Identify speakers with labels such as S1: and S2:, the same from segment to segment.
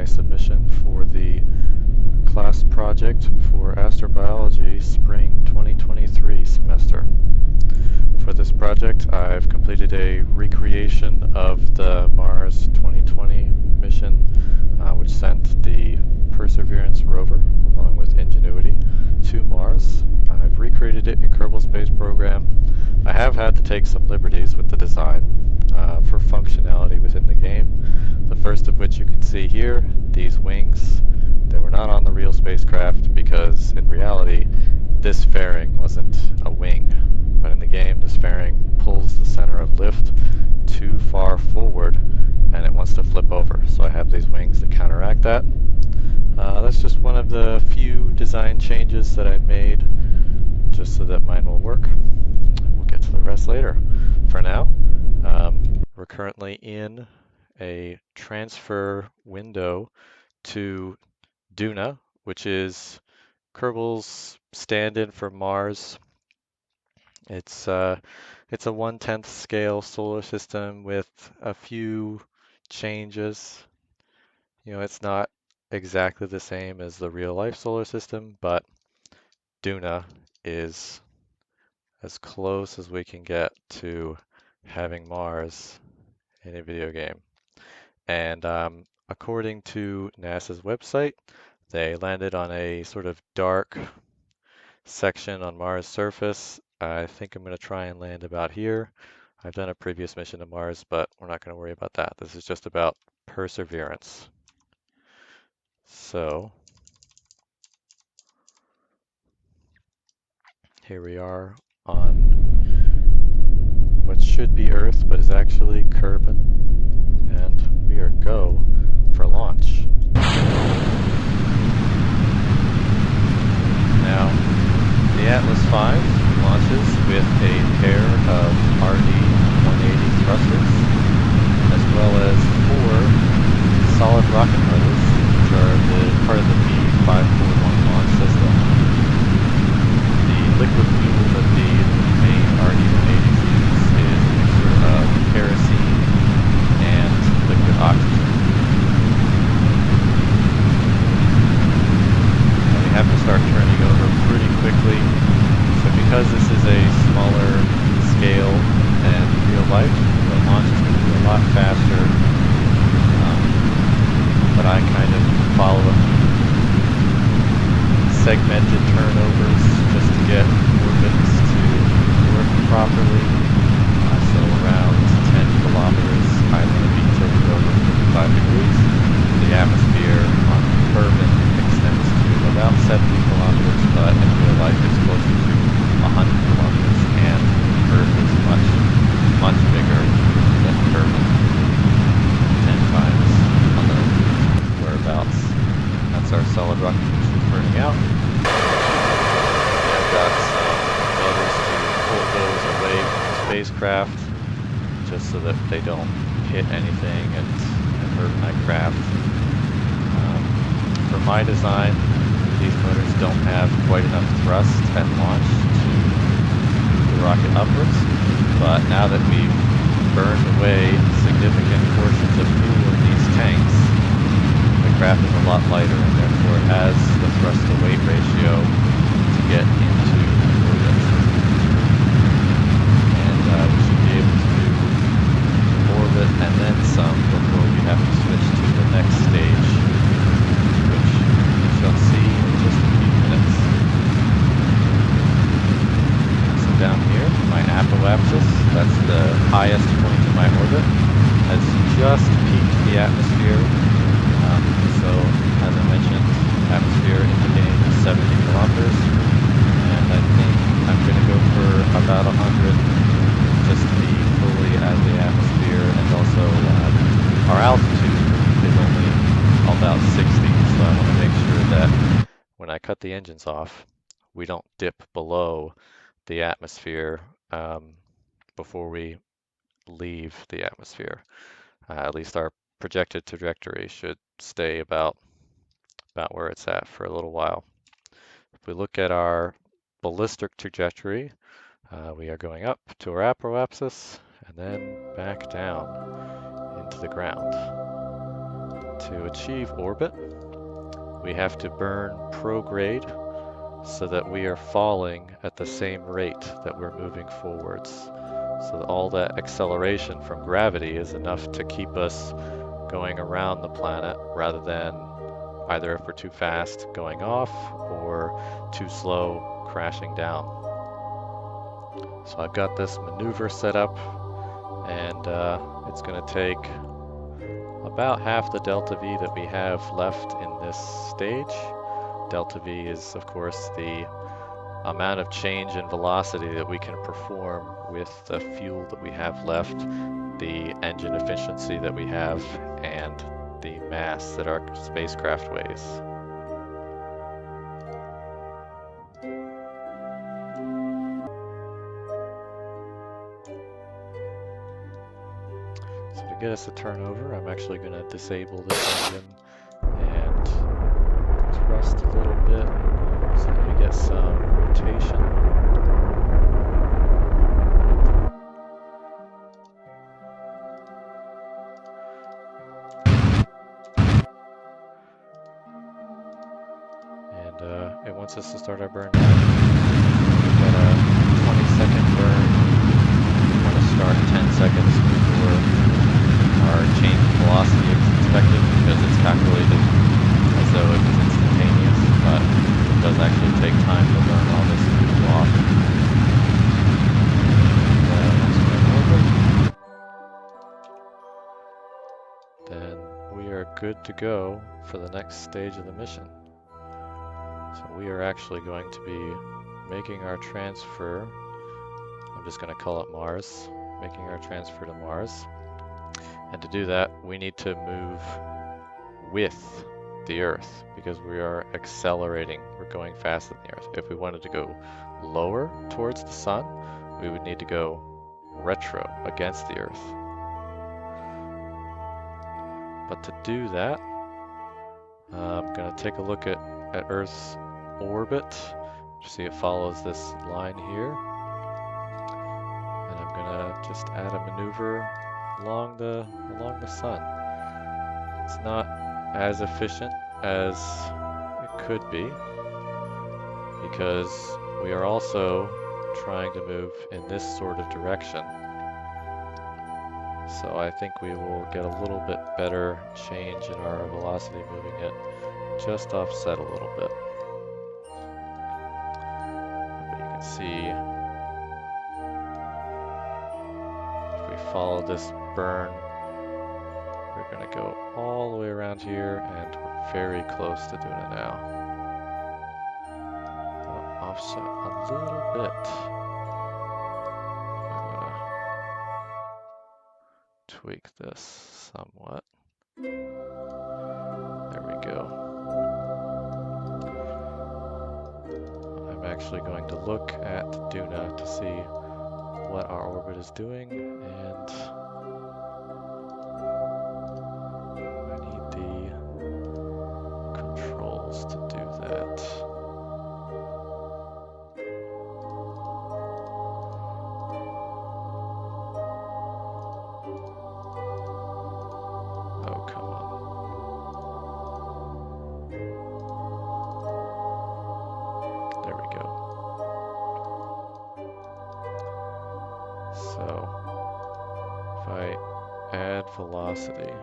S1: submission for the class project for astrobiology spring 2023 semester. For this project, I've completed a recreation of the Mars 2020 mission, which sent the Perseverance rover, along with Ingenuity, to Mars. I've recreated it in Kerbal Space Program. I have had to take some liberties with the design for functionality within the game. The first of which you can see here, these wings. They were not on the real spacecraft because, in reality, this fairing wasn't a wing. But in the game, this fairing pulls the center of lift too far forward and it wants to flip over. So I have these wings to counteract that. That's just one of the few design changes that I've made just so that mine will work. We'll get to the rest later. For now, we're currently in a transfer window to Duna, which is Kerbal's stand-in for Mars. It's a 1/10 scale solar system with a few changes. You know, it's not exactly the same as the real life solar system, but Duna is as close as we can get to having Mars in a video game. And according to NASA's website, they landed on a sort of dark section on Mars' surface. I think I'm going to try and land about here. I've done a previous mission to Mars, but we're not going to worry about that. This is just about Perseverance. So here we are on what should be Earth, but is actually Kerbin, and we are go for launch. Now, the Atlas V launches with a pair of RD-180 thrusters, as well as 4 solid rocket motors, which are part of the B541 launch system. The liquid fuel that the main RD-180s use is a mixture of kerosene and liquid oxygen. And we have to start turning over pretty quickly. So because this is a smaller scale than real life, the launch is going to be a lot faster. But I kind of follow a few segmented turnovers just to get orbits to work properly. So around 10 kilometers, I want to be tilted over 45 degrees. The atmosphere on Kerbin extends to about 70 kilometers, but in real life it's closer to 100 kilometers, and Earth is much bigger than Kerbin. 10 times on the whereabouts. That's our solid rocket boosters burning out. I've got some motors to pull those away from the spacecraft, just so that they don't hit anything and hurt my craft. For my design, these motors don't have quite enough thrust at launch to move the rocket upwards, but now that we've burned away significant portions of fuel in these tanks, the craft is a lot lighter and therefore it has the thrust-to-weight ratio to get into orbit. And we should be able to orbit and then some before we have to switch to the next stage, which we shall see in just a few minutes. So down here, my apoapsis, that's the highest point in my orbit, has just peaked the atmosphere. So, as I mentioned, atmosphere in the game is 70 kilometers, and I think I'm going to go for about 100 just to be fully out of the atmosphere, and also our altitude is only about 60, so I want to make sure that when I cut the engines off, we don't dip below the atmosphere before we leave the atmosphere. At least our projected trajectory should stay about where it's at for a little while. If we look at our ballistic trajectory, we are going up to our apoapsis and then back down into the ground to achieve orbit, we have to burn prograde so that we are falling at the same rate that we're moving forwards. So that all that acceleration from gravity is enough to keep us going around the planet rather than either if we're too fast going off or too slow crashing down. So I've got this maneuver set up, and it's going to take about half the delta V that we have left in this stage. Delta V is, of course, the amount of change in velocity that we can perform with the fuel that we have left, the engine efficiency that we have, and the mass that our spacecraft weighs. So to get us to turn over, I'm actually going to disable this engine and thrust a little bit so that we get some rotation. And it wants us to start our burn now. We've got a 20-second burn. We want to start 10 seconds before our change in velocity is expected because it's calculated as though it was instantaneous, but it does actually take time to burn all this fuel off. Once we're in orbit, then we are good to go for the next stage of the mission. So we are actually going to be making our transfer. I'm just going to call it Mars, making our transfer to Mars. And to do that, we need to move with the Earth because we are accelerating. We're going faster than the Earth. If we wanted to go lower towards the Sun, we would need to go retro against the Earth. But to do that, I'm going to take a look at Earth's orbit. You see it follows this line here. And I'm going to just add a maneuver along the Sun. It's not as efficient as it could be because we are also trying to move in this sort of direction. So I think we will get a little bit better change in our velocity moving it just offset a little bit. But you can see if we follow this burn, we're going to go all the way around here, and we're very close to doing it now. I'll offset a little bit. I'm going to tweak this somewhat. There we go. I'm actually going to look at Duna to see what our orbit is doing, and I need the controls to do that. Oh, come on. There we go. So, if I add velocity,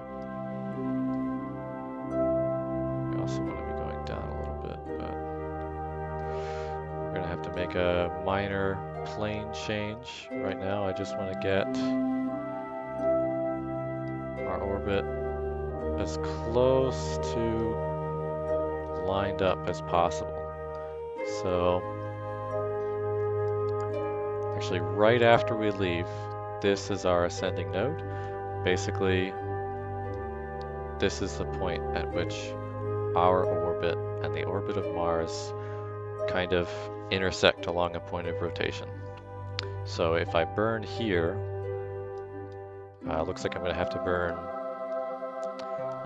S1: we also want to be going down a little bit, but we're going to have to make a minor plane change. Right now, I just want to get our orbit as close to lined up as possible. So, actually right after we leave, this is our ascending node. Basically, this is the point at which our orbit and the orbit of Mars kind of intersect along a point of rotation. So if I burn here, looks like I'm going to have to burn,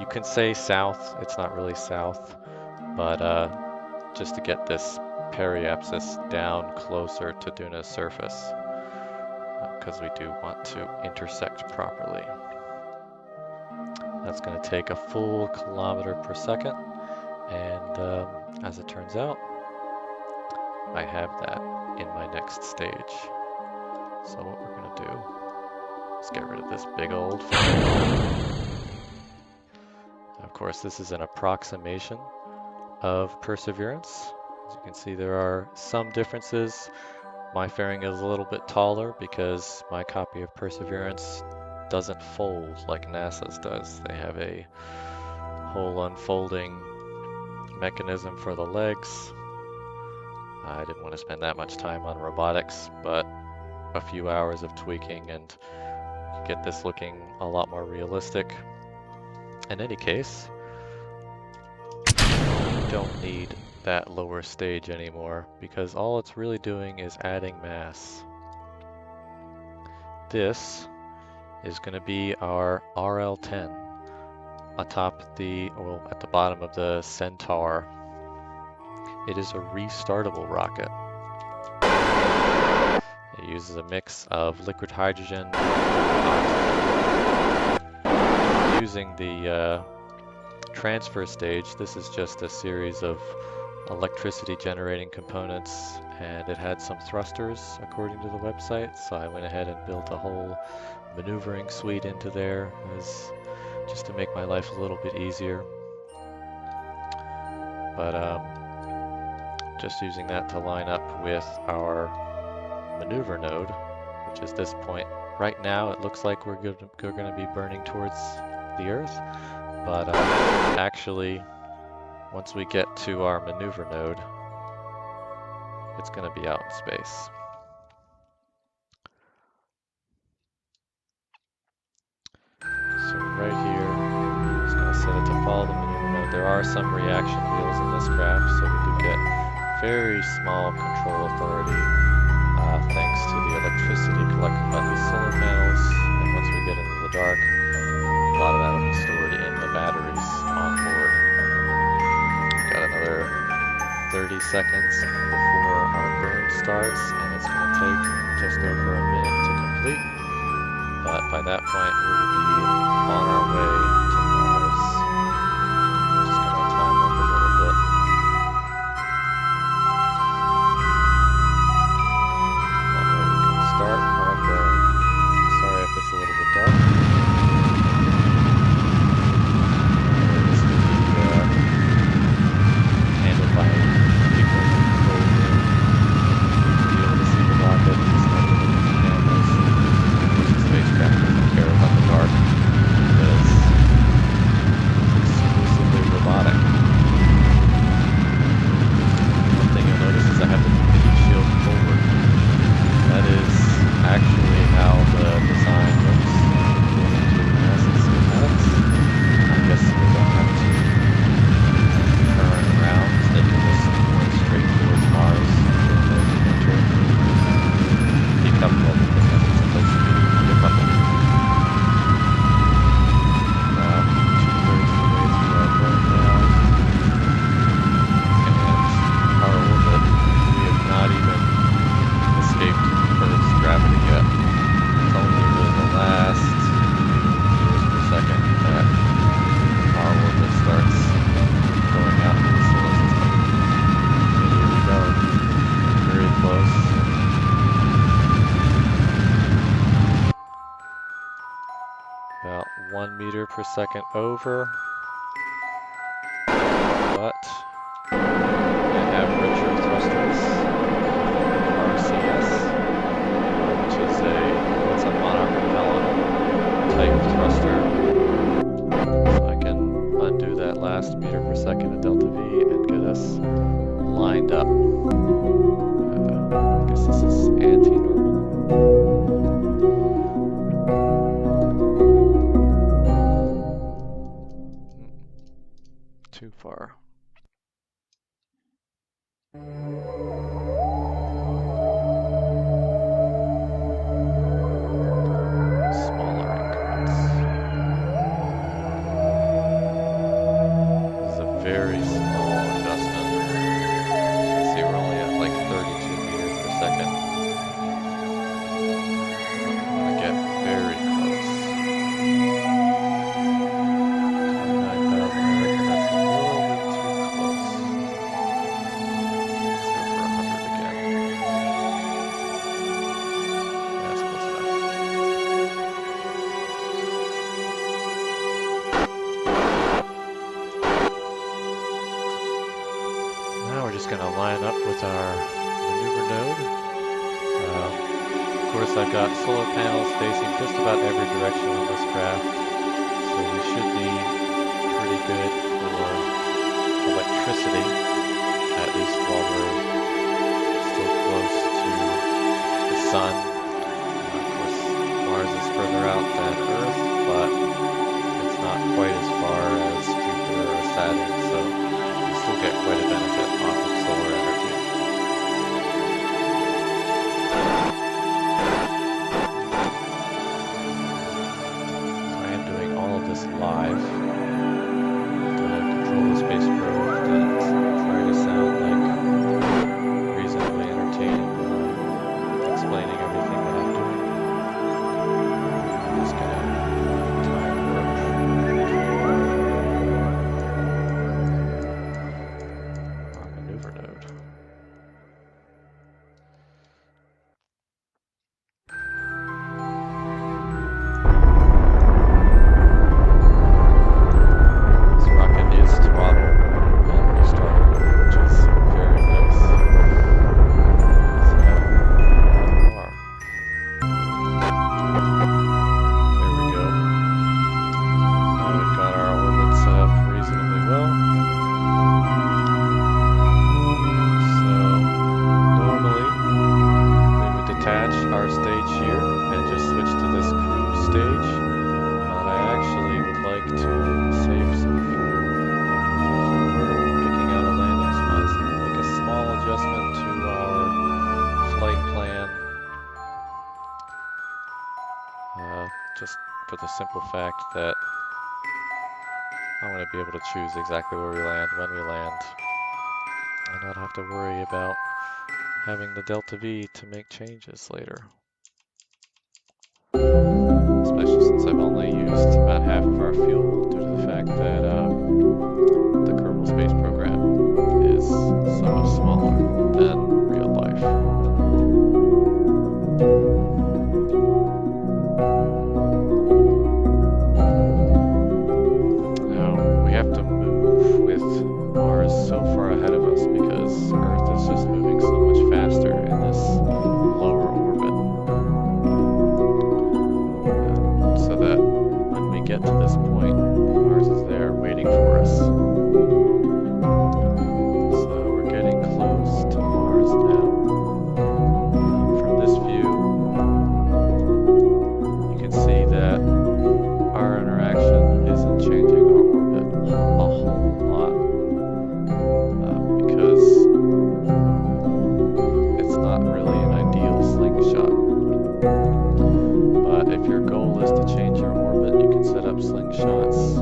S1: you can say south, it's not really south, but just to get this periapsis down closer to Duna's surface, because we do want to intersect properly. That's going to take a full kilometer per second. And as it turns out, I have that in my next stage. So what we're going to do is get rid of this big old fairing. Of course, this is an approximation of Perseverance. As you can see, there are some differences. My fairing is a little bit taller because my copy of Perseverance doesn't fold like NASA's does. They have a whole unfolding mechanism for the legs. I didn't want to spend that much time on robotics, but a few hours of tweaking and get this looking a lot more realistic. In any case, we don't need that lower stage anymore because all it's really doing is adding mass. This is going to be our RL-10 atop the, well, at the bottom of the Centaur. It is a restartable rocket. It uses a mix of liquid hydrogen and oxygen. Using the transfer stage, this is just a series of electricity generating components, and it had some thrusters according to the website, so I went ahead and built a whole maneuvering suite into there just to make my life a little bit easier. But just using that to line up with our maneuver node, which is this point. Right now it looks like we're going to be burning towards the Earth, but actually once we get to our maneuver node, it's going to be out in space. So right here, I'm just going to set it to follow the maneuver node. There are some reaction wheels in this craft, so we do get very small control authority thanks to the electricity collected by these solar panels. And once we get into the dark, a lot of that will be stored in the batteries on board. We've got another 30 seconds before our burn starts, and it's going to take just over a minute to complete. But by that point, we will be on our way to Mars. Just going to time up a little bit. That way we can start our burn. Sorry if it's a little bit dark. This will be handled by people in the control room. You'll be able to see the rocket connected with the cameras. The spacecraft doesn't care about the dark because it's exclusively robotic. One thing you'll notice is I have the heat shield forward. That is actually how the design looks according to NASA's schematics. I guess we don't have to turn around. They can just point straight towards Mars during the winter. Decouple everything as it's supposed to be decoupled. About 2/3 of the way through our burn now. And our orbit, we have not even escaped Earth's gravity yet. It's only really the last few meters per second that our orbit starts going out into the solar system. And here we go. Very close. About 1 meter per second over. But I have richer thrusters. RCS, which is what's a monarch propellant type thruster. So I can undo that last meter per second at delta V and get us lined up. I guess this is anti-normal. Too far. Smaller increments. This is a very small adjustment. As you can see, we're only at like 32 meters per second. I'm going to get very close. going to line up with our maneuver node. Of course, I've got solar panels facing just about every direction on this craft, so we should be pretty good for electricity, at least while we're still close to the sun. Of course, Mars is further out than Earth, but it's not quite as far as Jupiter or Saturn, so we still get quite a benefit off of solar energy. So I am doing all of this live to control the spacecraft and try to sound like reasonably entertaining while explaining everything that I'm doing. I'm just gonna time warp our maneuver node. This rocket is throttled and restarted, which is very nice. So, there we are. There we go. Now we've got our orbit set up reasonably well. So, normally, we would detach our stage here and just switch to this cruise stage, but I actually would like to save some fuel before picking out a landing spot. So make a small adjustment to our flight plan, just for the simple fact that I want to be able to choose exactly where we land, when we land, and not have to worry about having the delta V to make changes later. Especially since I've only used about half of our fuel due to the fact that the Kerbal Space Program is so much smaller than real life. Now, we have to move with Mars so far ahead of us because Earth is just moving so much faster in this lower orbit. So that when we get to this point, Mars is there waiting for us. So we're getting close to Mars now. From this view, you can see that our interaction isn't changing our orbit a whole lot because it's not really an ideal slingshot. But if your goal is to change your orbit, you can set up slingshots.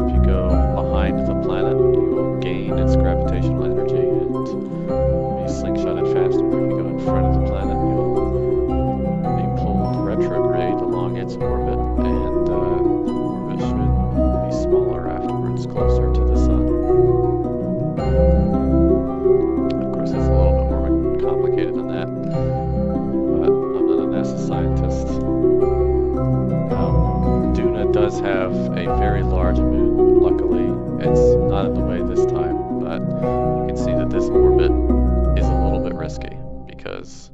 S1: If you go behind the planet, you will gain its gravitational energy and be slingshotted faster. If you go in front of the planet, you'll be pulled retrograde along its orbit, and the orbit should be smaller afterwards, closer to the sun. Of course, it's a little bit more complicated than that, but I'm not a NASA scientist. Now, Duna does have a very large moon. Luckily, it's not in the way this time, but you can see that this orbit is a little bit risky because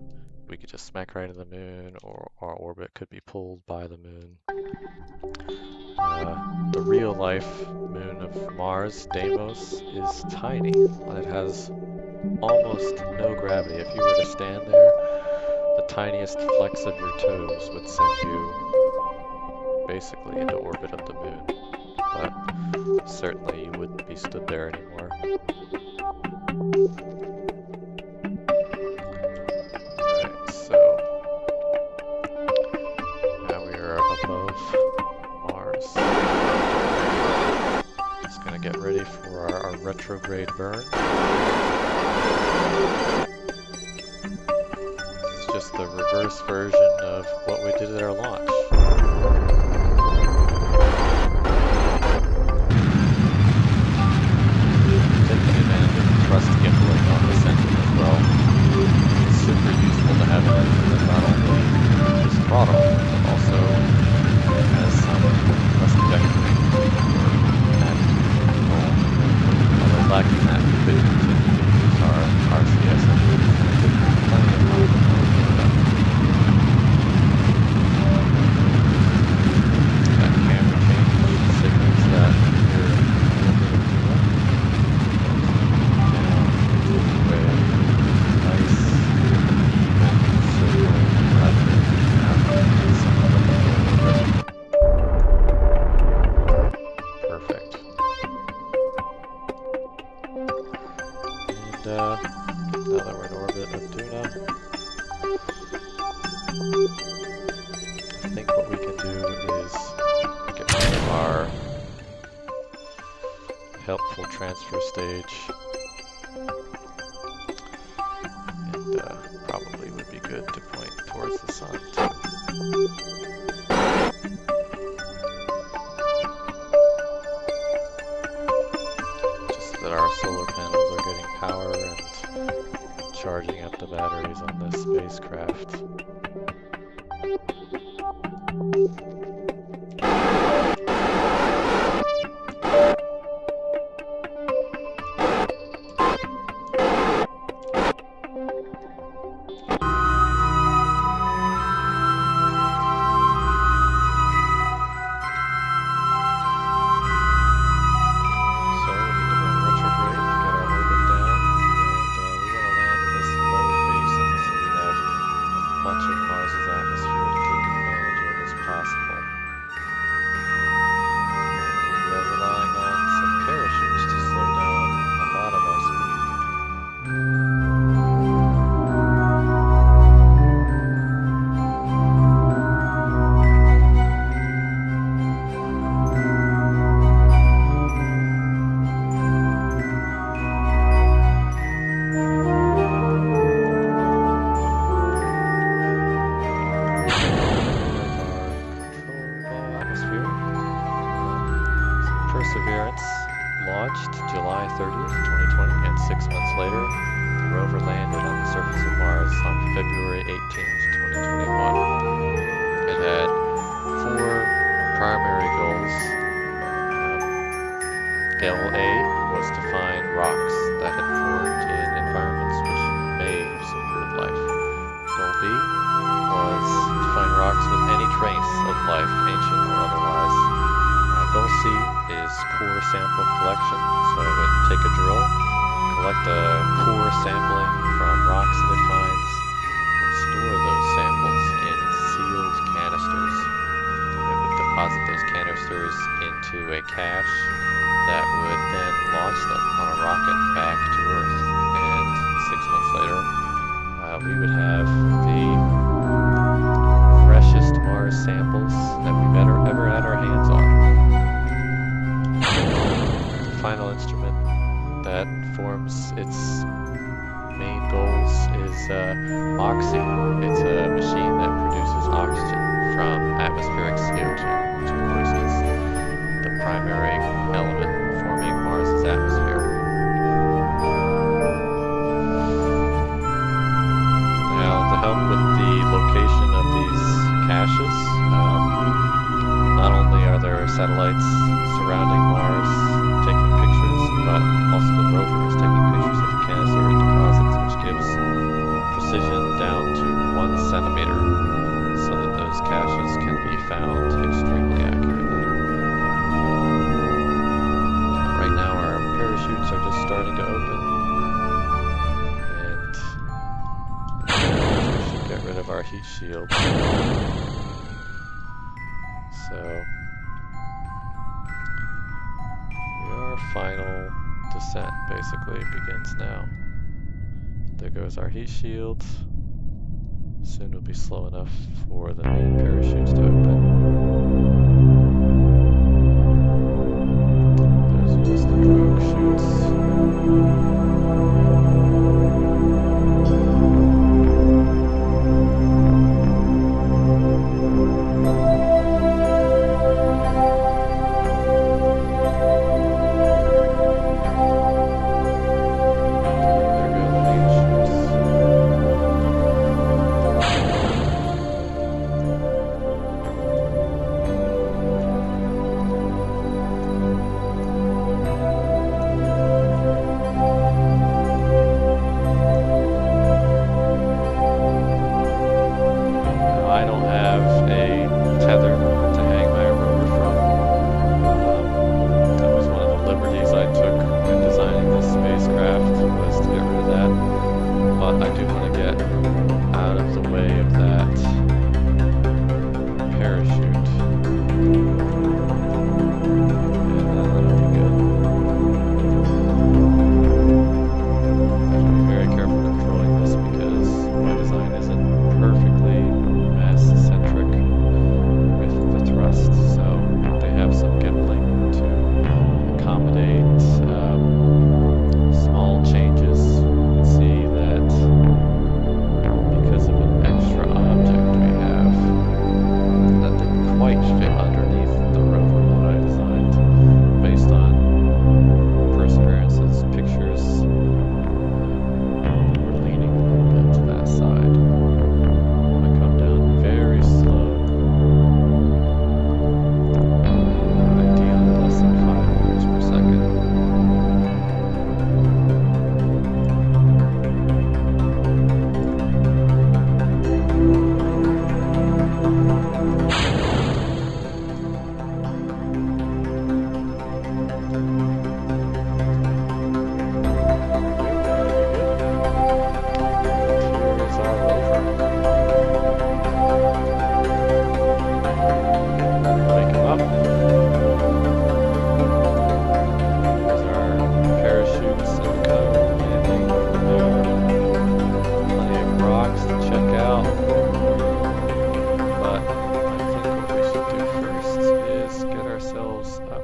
S1: we could just smack right into the moon, or our orbit could be pulled by the moon. The real life moon of Mars, Deimos, is tiny, and it has almost no gravity. If you were to stand there, the tiniest flex of your toes would send you basically into orbit of the moon, but certainly you wouldn't be stood there anymore. Alright, so now we are above Mars. Just gonna get ready for our retrograde burn. This is just the reverse version of what we did at our launch. Taking advantage of the thrust gimbling on this engine as well. It's super useful to have an engine that not only is throttle, but also has some thrust vectoring and although lacking that, you could continue helpful transfer stage. And probably would be good to point towards the sun too. Just that our solar panels are getting power and charging up the batteries on this spacecraft. Launched July 30th, 2020, and 6 months later, the rover landed on the surface of Mars on February 18th, 2021. It had 4 primary goals. Goal A was to find rocks that had formed in environments which may have supported life. Goal B was to find rocks with any trace of life, ancient or otherwise. Goal C is core sample collection, so it would take a drill, collect a core sampling from rocks that it finds, and store those samples in sealed canisters. It would deposit those canisters into a cache that would then launch them on a rocket back to Earth. And 6 months later, we would have the freshest Mars samples that we've ever had our hands on. Final instrument that forms its main goals is Oxy. It's a machine that produces oxygen from atmospheric CO2, which of course is the primary element forming Mars's atmosphere. Now, to help with the location of these caches, not only are there satellites surrounding Mars taking pictures, but also the rover is taking pictures of the canister it deposits, which gives precision down to 1 centimeter, so that those caches can be found extremely accurately. Right now our parachutes are just starting to open, and we should get rid of our heat shield. So final descent basically begins now. There goes our heat shield. Soon it'll be slow enough for the main parachutes to open. Those are just the drogue chutes.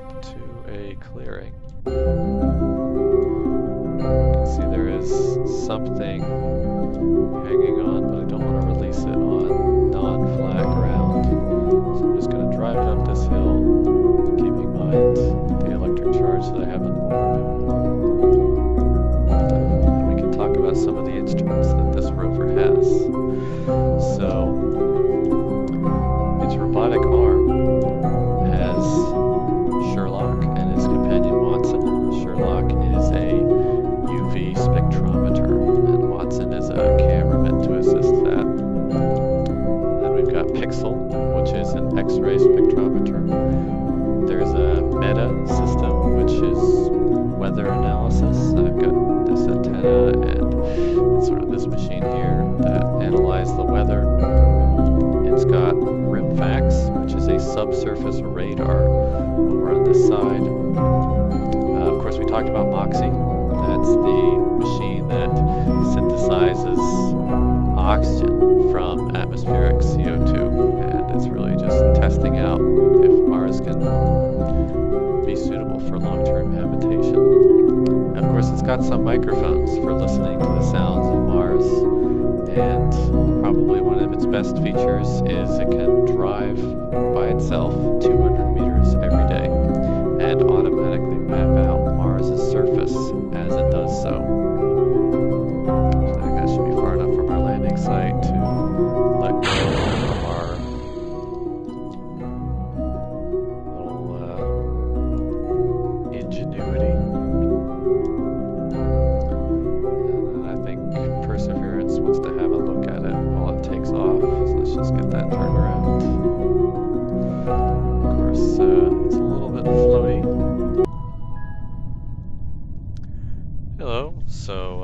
S1: up to a clearing. You can see there is something hanging on, but I don't want to release it on non-flat ground. So I'm just going to drive it up this hill, keeping in mind the electric charge that I have on board. And we can talk about some of the instruments that this rover has. So, its robotic arm has Sherlock and his companion Watson. Sherlock is a UV spectrometer, and Watson is a camera meant to assist that. Then we've got Pixel, which is an X-ray spectrometer. There's a Meta system, which is weather analysis. I've got this antenna and it's sort of this machine here that analyzes the weather. It's got RimFax, which is a subsurface radar over on this side. Of course, we talked about Moxie. That's the machine that synthesizes oxygen from atmospheric CO2, and it's really just testing out if Mars can be suitable for long-term habitation. And of course, it's got some microphones for listening to the sounds of Mars, and probably one of its best features is it can drive by itself 200 meters every day and automatically map out Mars's surface as it does so. So I think that should be far enough from our landing site to let go of our little ingenuity. And I think Perseverance wants to have a look at it while it takes off. So let's just get that turned around. Of course, it's a little bit floaty. Hello. So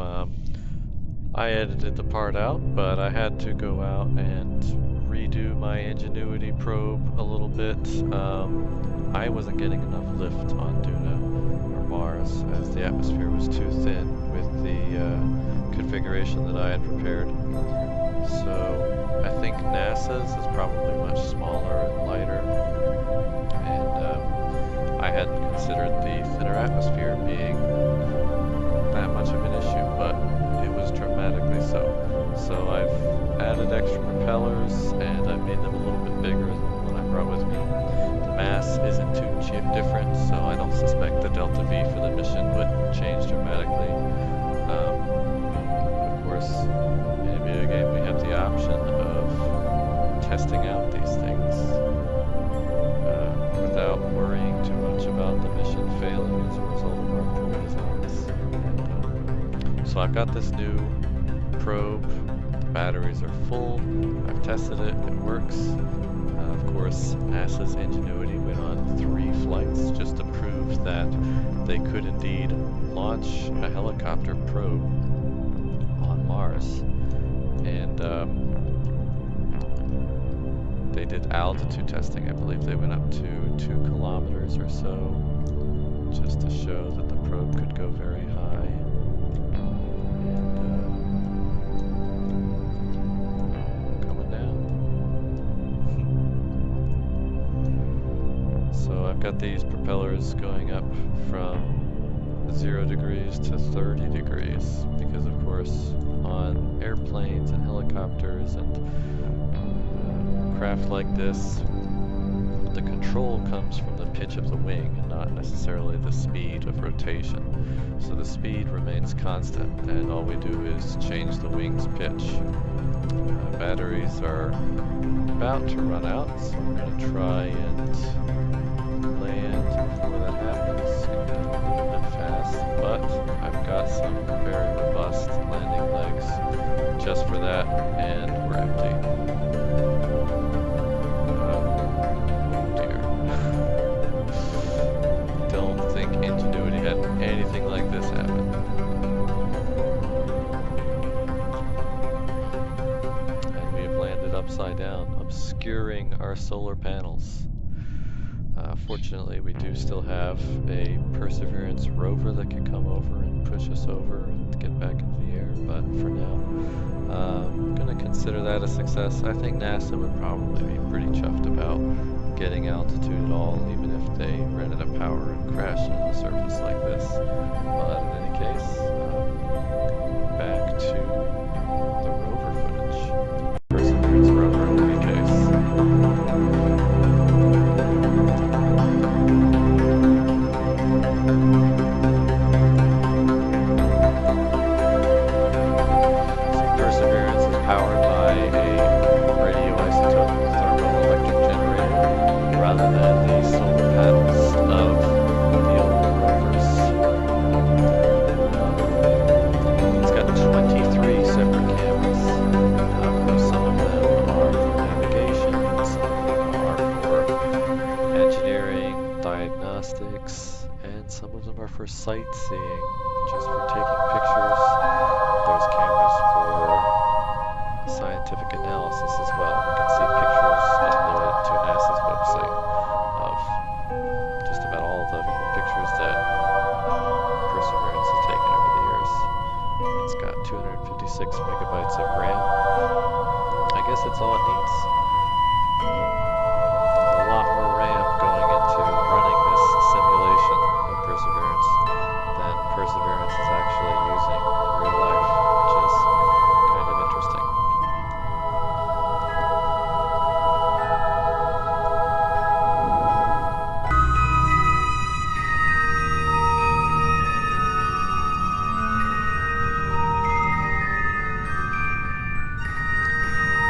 S1: I edited the part out, but I had to go out and redo my Ingenuity probe a little bit. I wasn't getting enough lift on Duna or Mars, as the atmosphere was too thin with the configuration that I had prepared. So I think NASA's is probably much smaller and lighter, and I hadn't considered the thinner atmosphere being that much of an issue, but it was dramatically so. So I've added extra propellers, and I've made them a little bit bigger than the one I brought with me. The mass isn't too different, so I don't suspect the delta V for the mission would change dramatically. Of course, in a video game we have the option of testing out these things without worrying too much about the mission failing as a result of our poor designs. So I've got this new probe. The batteries are full. I've tested it. It works. Of course, NASA's Ingenuity went on 3 flights just to prove that they could indeed launch a helicopter probe on Mars. And they did altitude testing. I believe they went up to 2 kilometers or so, just to show that the probe could go very high. And coming down. So I've got these propellers going up from 0 degrees to 30 degrees, because of course on airplanes and helicopters and craft like this, the control comes from the pitch of the wing and not necessarily the speed of rotation. So the speed remains constant, and all we do is change the wing's pitch. Batteries are about to run out, so we're going to try and land before that happens. It's going to be a little bit fast, but I've got some very robust landing legs just for that, and we're empty. Don't think Ingenuity had anything like this happen. And we have landed upside down, obscuring our solar panels. Fortunately, we do still have a Perseverance rover that can come over and push us over and get back into the air, but for now, I'm going to consider that a success. I think NASA would probably be pretty chuffed about getting altitude at all, even if they ran out of power crash into the surface like this. But in any case, back to the rover footage. Perseverance rover in any case. So Perseverance is powered by a radioisotope thermoelectric generator rather than the solar panels of the old rovers. It's got 23 separate cameras. Of course, some of them are for navigation, some of them are for engineering, diagnostics, and some of them are for sightseeing, just for taking pictures. There's cameras for scientific analysis as well. We can see pictures uploaded to NASA's website of just about all the pictures that Perseverance has taken over the years. It's got 256 megabytes of RAM. I guess that's all it needs. There's a lot more RAM going into running this simulation of Perseverance than Perseverance is actually using in real life, which is kind of interesting.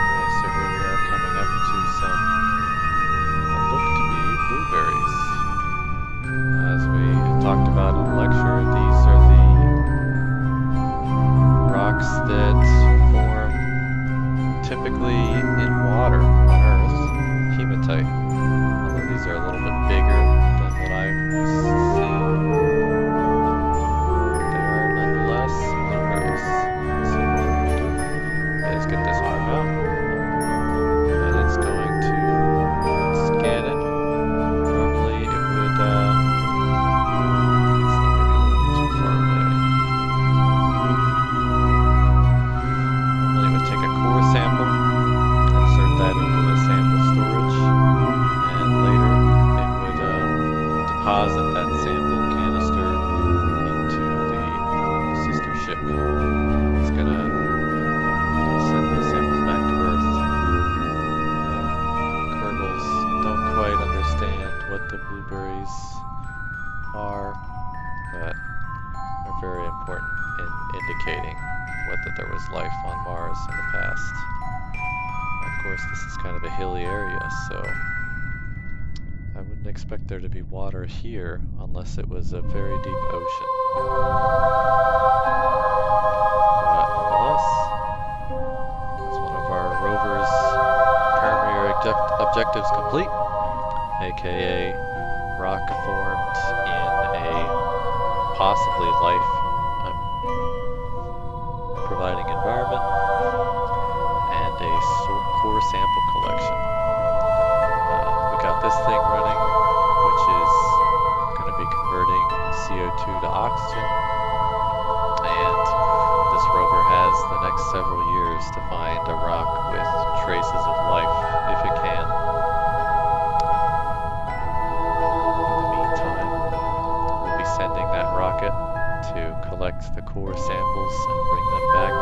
S1: Alright, so here we are coming up to some what look to be blueberries. As we talked about in the lecture, these are the rocks that form typically in water on Earth, hematite. Although these are a little bit bigger than what I've seen, they are nonetheless blueberries. So what we're going to do is get this arm out, and it's going to scan it. Normally it would, it's maybe a little too far away. Normally it would take a core sample, insert that into the sample storage, and later it would deposit that sample canister into the sister ship. It's going to send those samples back to Earth. Kerbals don't quite understand what the blueberries are, but are very important in indicating whether there was life on Mars in the past. Of course, this is kind of a hilly area, so I wouldn't expect there to be water here unless it was a very deep ocean. But nonetheless, it's one of our rover's primary objectives complete, aka rock formed in a possibly life providing environment, and a core sample collection. We got this thing running, which is going to be converting CO2 to oxygen, and this rover has the next several years to find a rock with traces of life, if it can. In the meantime, we'll be sending that rocket to collect the core samples and bring them back